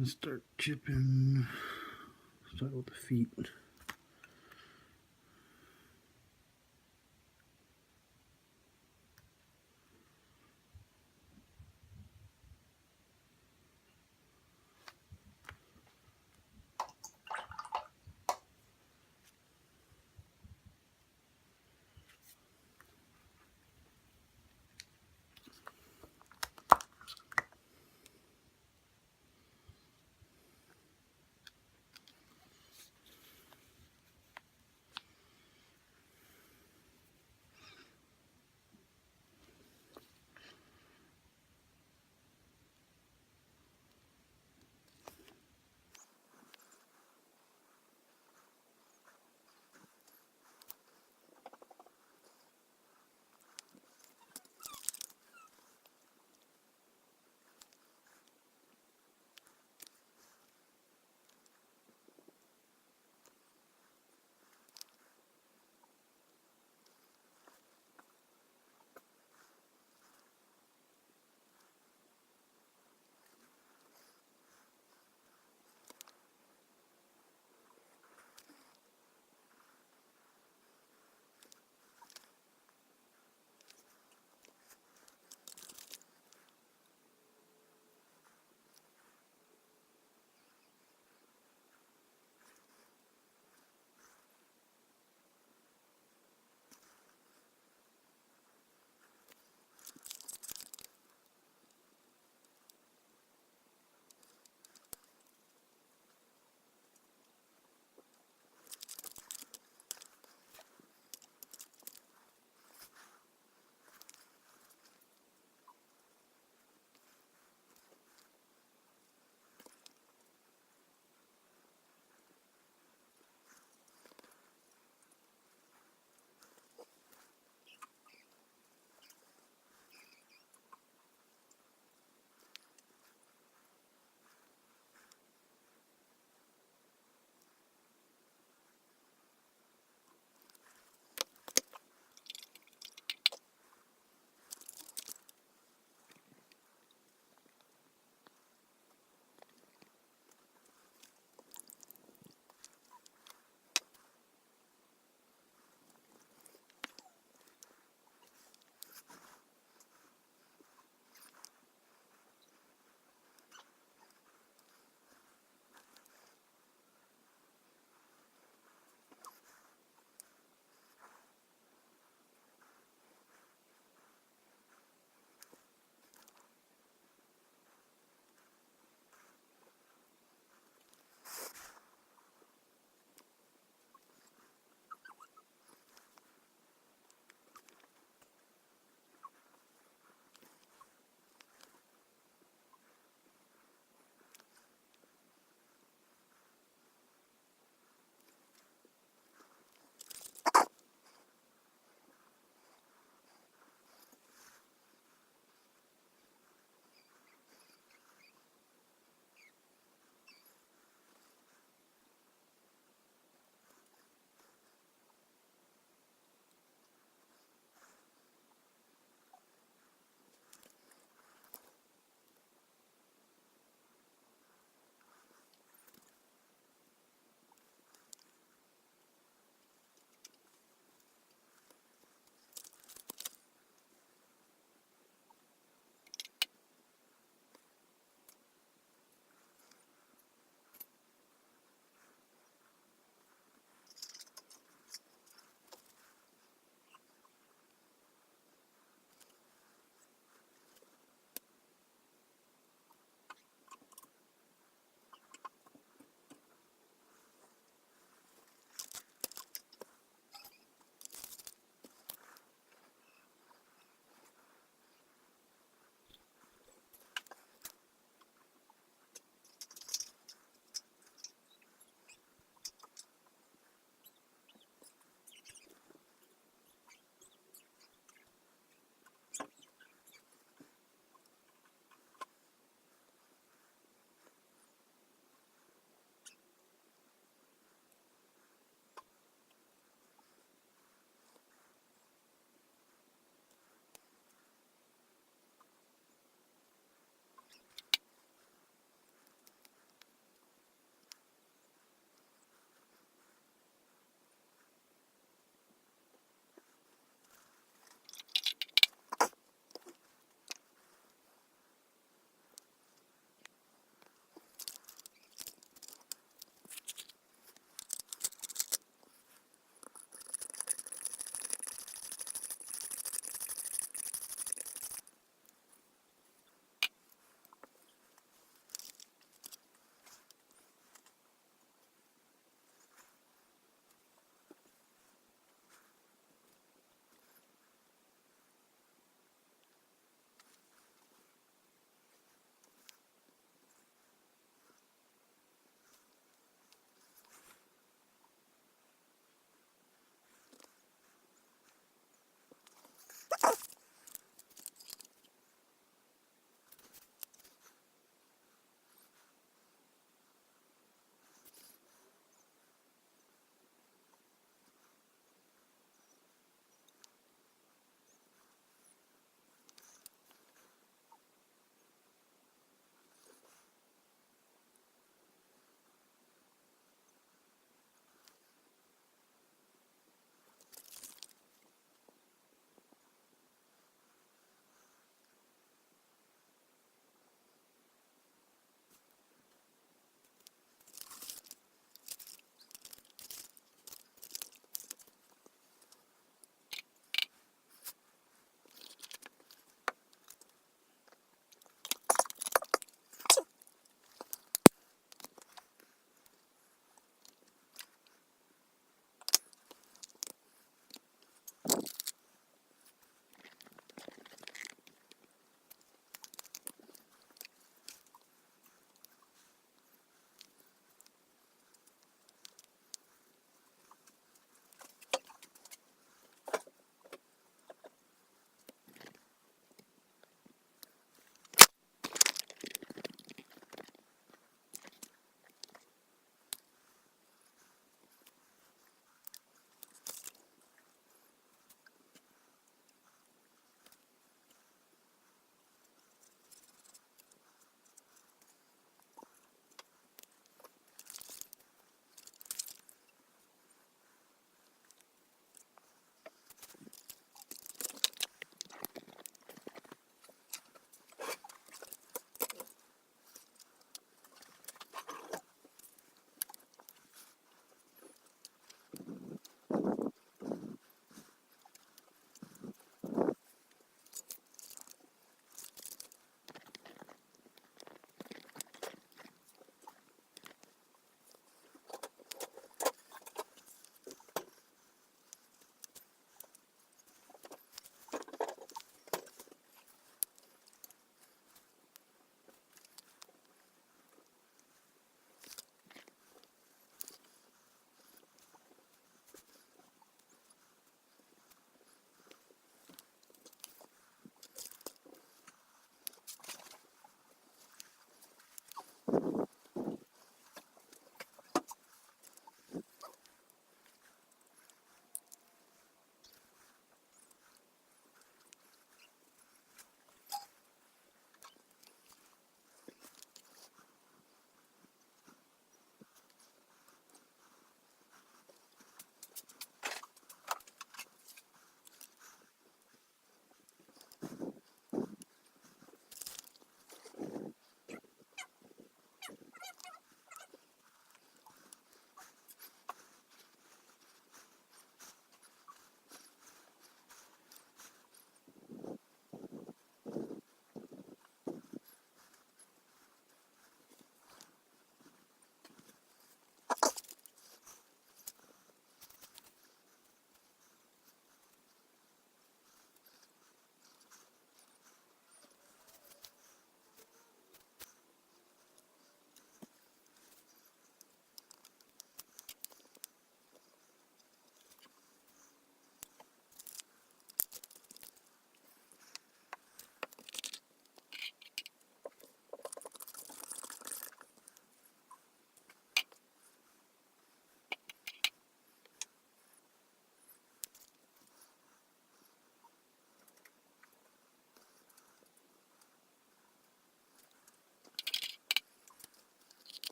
and start chipping. Start with the feet.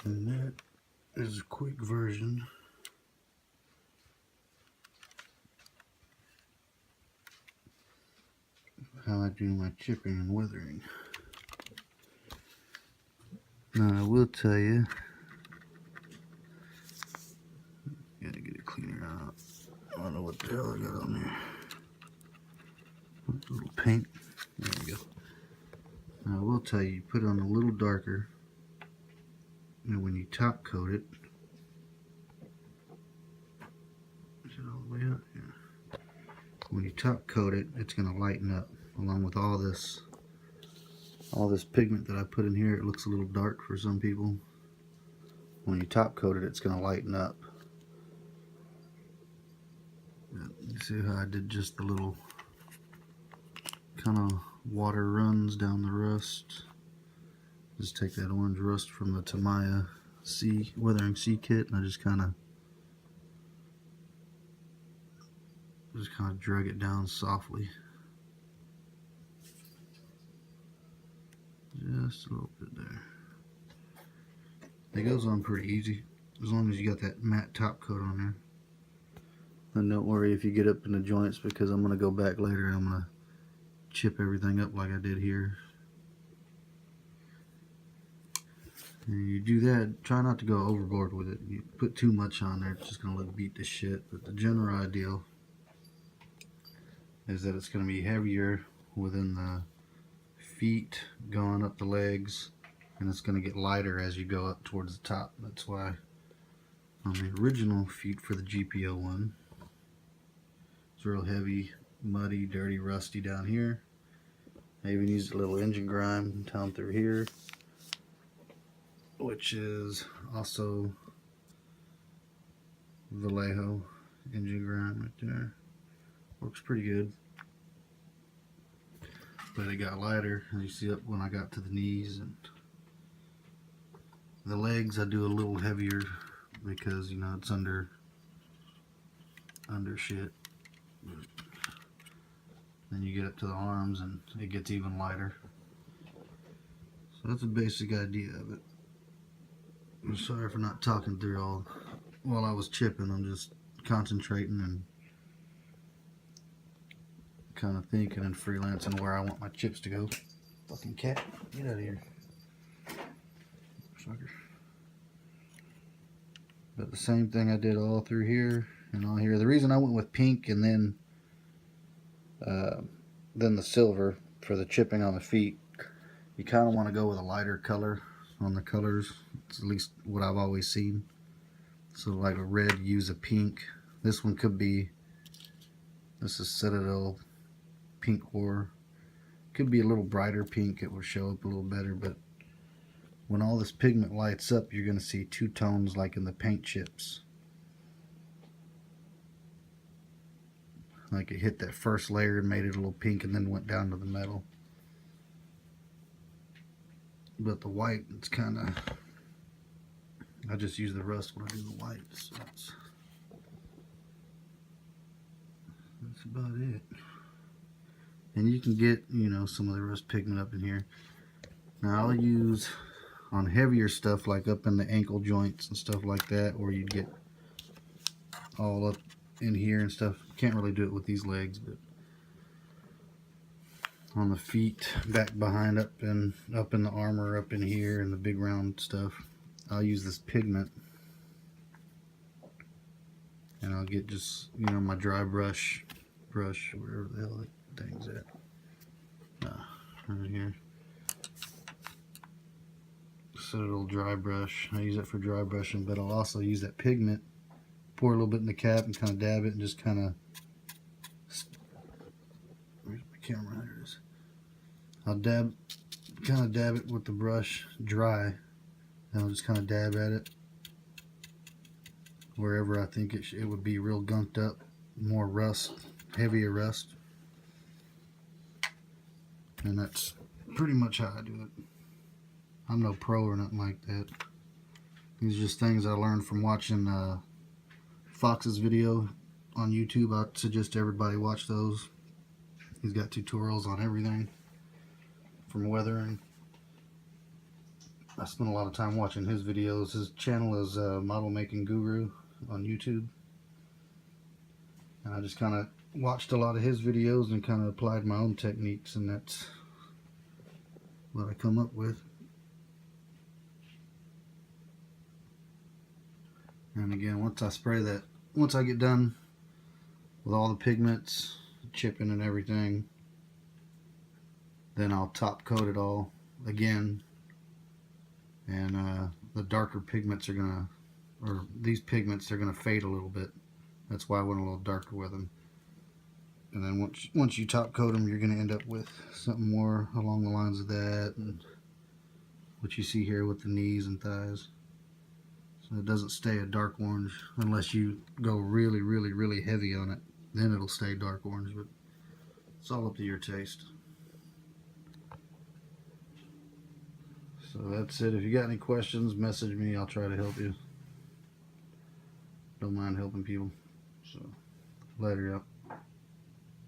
And that is a quick version of how I do my chipping and weathering. Now I will tell you, gotta get it cleaner out. I don't know what the hell I got on there. A little paint. There we go. Now I will tell you, put it on a little darker. And when you top coat it, is it all the way up? Yeah. When you top coat it, it's going to lighten up. Along with all this pigment that I put in here, it looks a little dark for some people. When you top coat it, it's going to lighten up. You see how I did just the little kind of water runs down the rust. Just take that orange rust from the Tamiya weathering C kit, and I just kind of drag it down softly. Just a little bit there. It goes on pretty easy as long as you got that matte top coat on there. And don't worry if you get up in the joints, because I'm going to go back later and I'm going to chip everything up like I did here. And you do that, try not to go overboard with it. You put too much on there, it's just going to look beat to shit. But the general ideal is that it's going to be heavier within the feet going up the legs, and it's going to get lighter as you go up towards the top. That's why on the original feet for the GP01, it's real heavy, muddy, dirty, rusty down here. I even used a little engine grime down through here, which is also Vallejo engine grime right there. Works pretty good. But it got lighter, as you see up when I got to the knees. And the legs I do a little heavier because, you know, it's under shit. Then you get up to the arms and it gets even lighter. So that's a basic idea of it. I'm sorry for not talking through all while I was chipping. I'm just concentrating and kind of thinking and freelancing where I want my chips to go. Fucking cat, get out of here. Sucker. But the same thing I did all through here and all here. The reason I went with pink and then the silver for the chipping on the feet, you kind of want to go with a lighter color on the colors. It's at least what I've always seen. So like a red, use a pink. This one could be, this is Citadel Pink War. Could be a little brighter pink, it will show up a little better, but when all this pigment lights up, you're going to see two tones like in the paint chips. Like it hit that first layer and made it a little pink and then went down to the metal. But the white, it's kind of, I just use the rust when I do the white. So that's about it. And you can get, you know, some of the rust pigment up in here. Now I'll use on heavier stuff like up in the ankle joints and stuff like that, or you get all up in here and stuff. Can't really do it with these legs, but on the feet, back behind, up in the armor, up in here, and the big round stuff, I'll use this pigment, and I'll get just, you know, my dry brush, wherever the hell that thing's at, right here. Citadel dry brush. I use it for dry brushing, but I'll also use that pigment, pour a little bit in the cap, and kind of dab it, and just kind of, where's my camera? There it is. I'll kind of dab it with the brush dry, and I'll just kind of dab at it wherever I think it would be real gunked up, more rust, heavier rust. And that's pretty much how I do it. I'm no pro or nothing like that. These are just things I learned from watching Fox's video on YouTube. I suggest everybody watch those. He's got tutorials on everything from weathering. I spend a lot of time watching his videos. His channel is Model Making Guru on YouTube. And I just kind of watched a lot of his videos and kind of applied my own techniques, and that's what I come up with. And again, once I get done with all the pigments, chipping and everything, then I'll top coat it all again. And the darker pigments are gonna, or these pigments, they're gonna fade a little bit. That's why I went a little darker with them. And then once you top coat them, you're gonna end up with something more along the lines of that, and what you see here with the knees and thighs. So it doesn't stay a dark orange unless you go really, really, really heavy on it. Then it'll stay dark orange, but it's all up to your taste. So that's it. If you got any questions, message me. I'll try to help you. Don't mind helping people. So later, y'all.